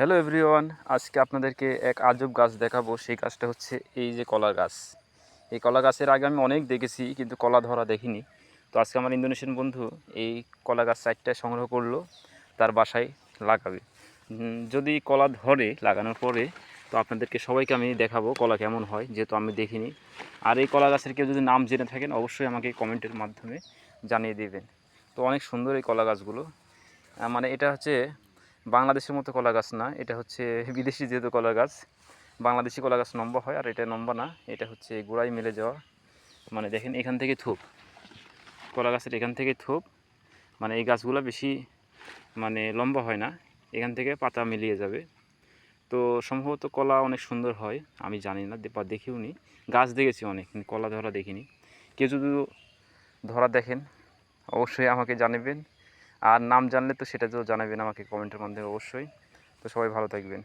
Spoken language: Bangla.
হ্যালো এভরিওয়ান, আজকে আপনাদেরকে এক আজব গাছ দেখাবো। সেই গাছটা হচ্ছে এই যে কলা গাছ। এই কলা গাছের আগে আমি অনেক দেখেছি, কিন্তু কলা ধরা দেখিনি। তো আজকে আমার ইন্দোনেশিয়ান বন্ধু এই কলা গাছ 4টা সংগ্রহ করলো, তার বাসায় লাগাবে। যদি কলা ধরে লাগানোর পরে তো আপনাদেরকে সবাইকে আমি দেখাবো কলা কেমন হয়, যেহেতু আমি দেখিনি। আর এই কলা গাছের কেউ যদি নাম জেনে থাকেন অবশ্যই আমাকে কমেন্টের মাধ্যমে জানিয়ে দেবেন। তো অনেক সুন্দর এই কলা গাছগুলো। মানে এটা হচ্ছে বাংলাদেশের মতো কলা গাছ না, এটা হচ্ছে বিদেশি যেহেতু কলা গাছ। বাংলাদেশি কলা গাছ লম্বা হয়, আর এটা লম্বা না, এটা হচ্ছে গোড়ায় মেলে যাওয়া। মানে দেখেন এখান থেকে থোপ, কলা গাছের এখান থেকে থোপ। মানে এই গাছগুলো বেশি লম্বা হয় না, এখান থেকে পাতা মিলিয়ে যাবে। তো সম্ভবত কলা অনেক সুন্দর হয়, আমি জানি না বা দেখিও নি। গাছ দেখেছি অনেক, কিন্তু কলা ধরা দেখিনি। কেউ যদি ধরা দেখেন অবশ্যই আমাকে জানাবেন, আর নাম জানলে তো সেটা তো জানাবেন আমাকে কমেন্টের মাধ্যমে অবশ্যই। তো সবাই ভালো থাকবেন।